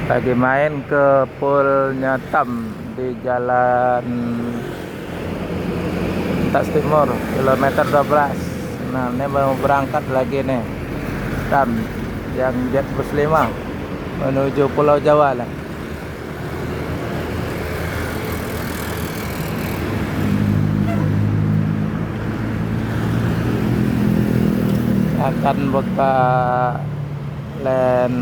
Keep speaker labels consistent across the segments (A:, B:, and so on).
A: Lagi main ke Poolnya Tam di Jalan Tas Timur, kilometer 12. Nah, ini mau berangkat lagi nih. Tam yang Jet Bus 5 menuju Pulau Jawa lah. Akan buka len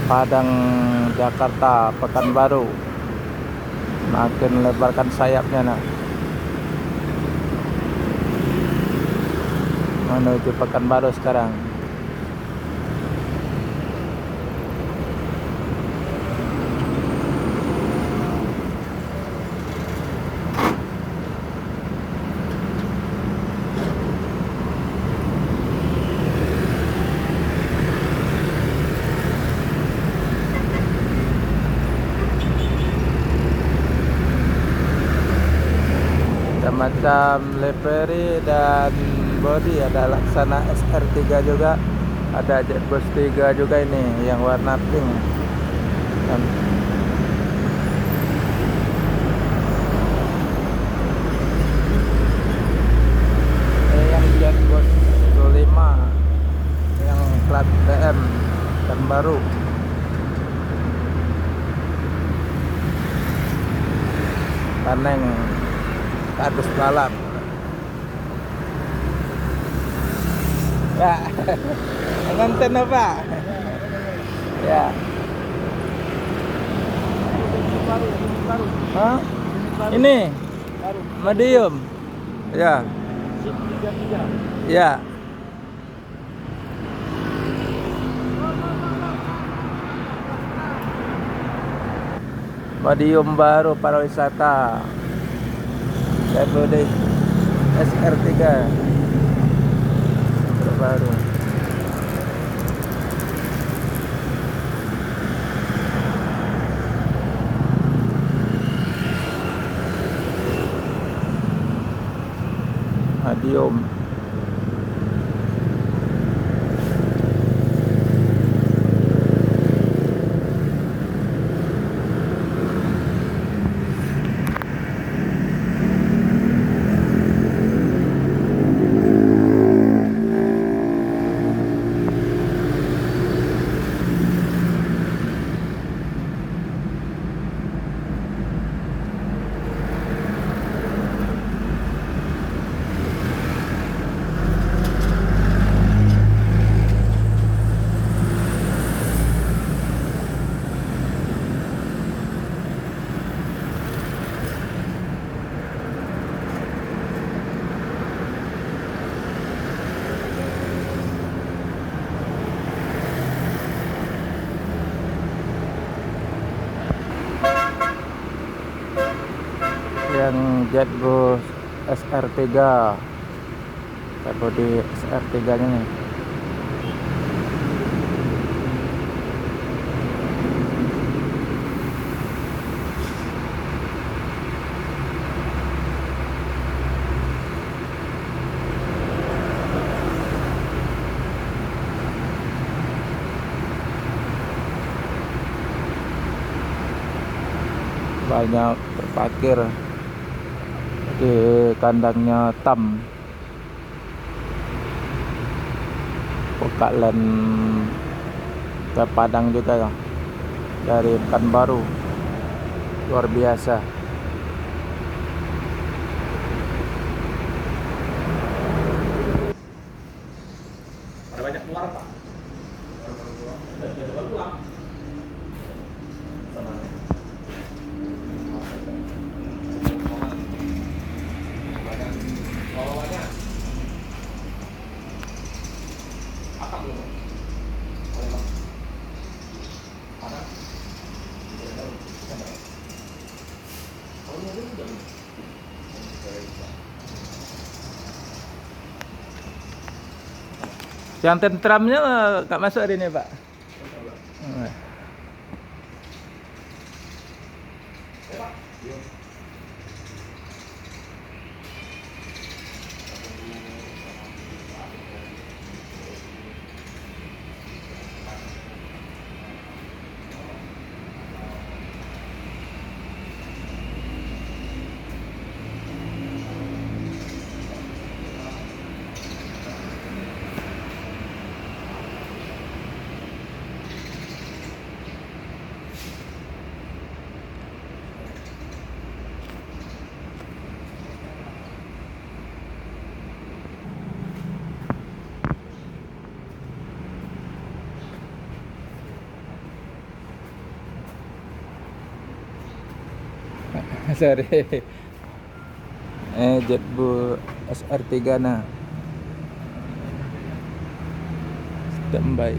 A: Padang Jakarta Pekanbaru, makin lebarkan sayapnya nah, menuju Pekanbaru sekarang. Macam Leperi dan body ada Laksana SR3 juga, ada Jetbus 3 juga ini yang warna pink. Dan yang Jetbus 5 yang plat TM dan baru. Kaneng kardus balap. Ya, ngonten apa? Ya. Hah? Ini medium. Ya. Ya. Medium baru para wisata. Body SR3 terbaru. Medium. Yang Jetbus SR3, body SR3 nya nih. Banyak terparkir di kandangnya Tam. Buka len ke Padang juga ya, dari Pekanbaru. Luar biasa.
B: Ada banyak keluar Pak. Keluar.
A: Yang tentramnya nggak masuk hari ini, Pak. Sorry. JetBlue SR3 nah. Standby.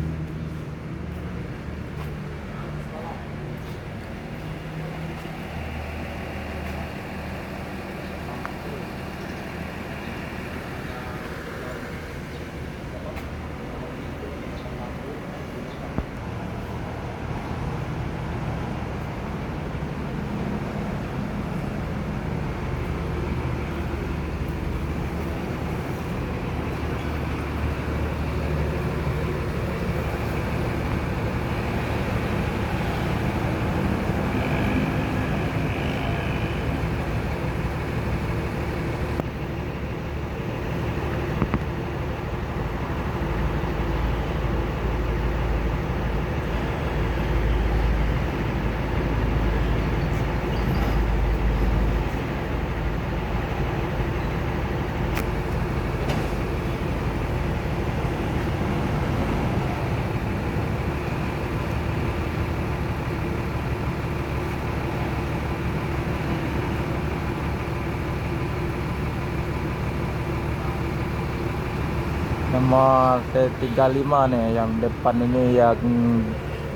A: Nomor T35 nih yang depan ini yang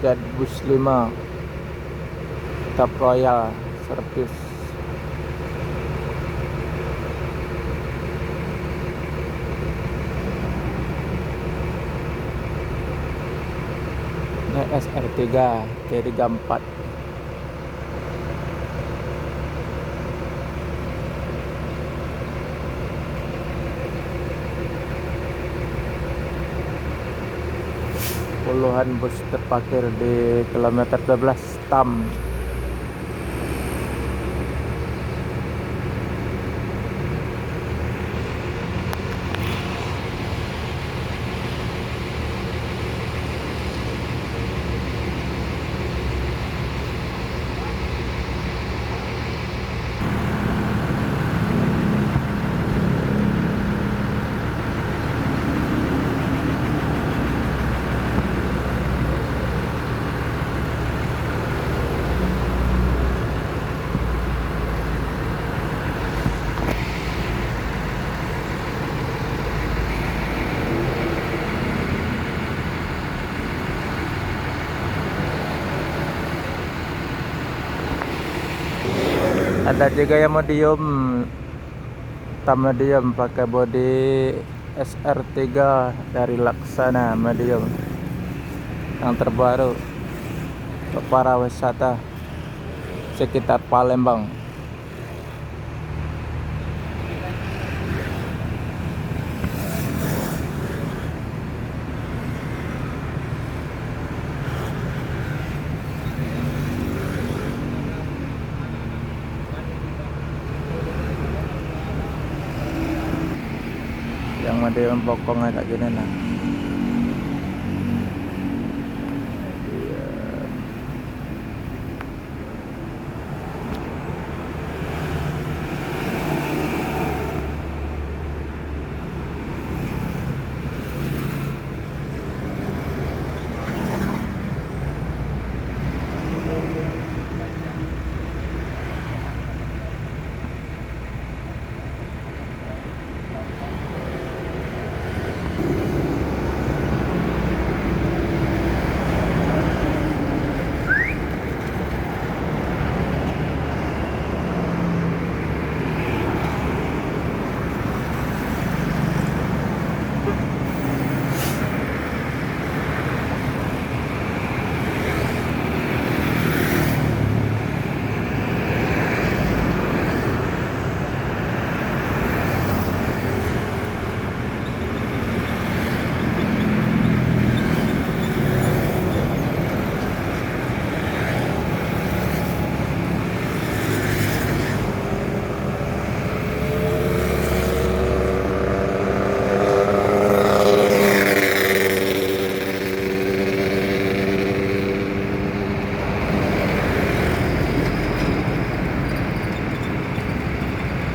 A: JetBus 5 Top Royal Service. Ini SR3 T34. Puluhan bus terparkir di kilometer 12 Tam. Ada juga yang medium, Tam medium pakai bodi SR3 dari Laksana medium yang terbaru untuk para wisata sekitar Palembang. Yang medium bokongnya kayak gini nah.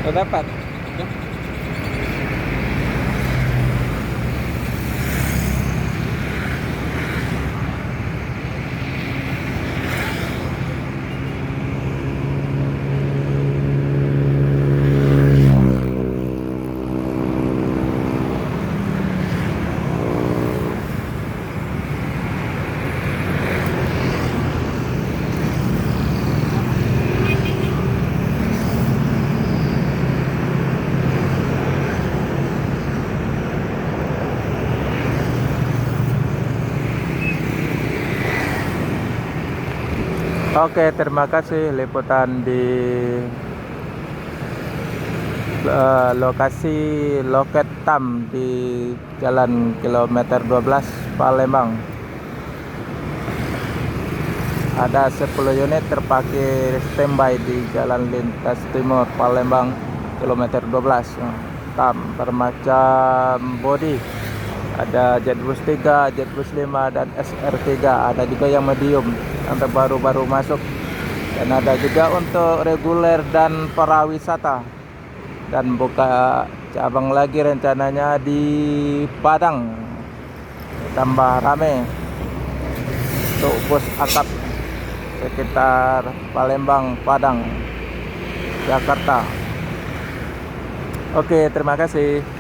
A: Udah dapat. Oke, terima kasih liputan di lokasi loket TAM di Jalan Kilometer 12 Palembang. Ada 10 unit terparkir standby di Jalan Lintas Timur Palembang Kilometer 12. TAM bermacam bodi. Ada Jetbus 3, Jetbus 5 dan SR3. Ada juga yang medium yang terbaru-baru masuk. Dan ada juga untuk reguler dan para wisata. Dan buka cabang lagi rencananya di Padang. Tambah rame untuk bus akap sekitar Palembang, Padang, Jakarta. Oke, terima kasih.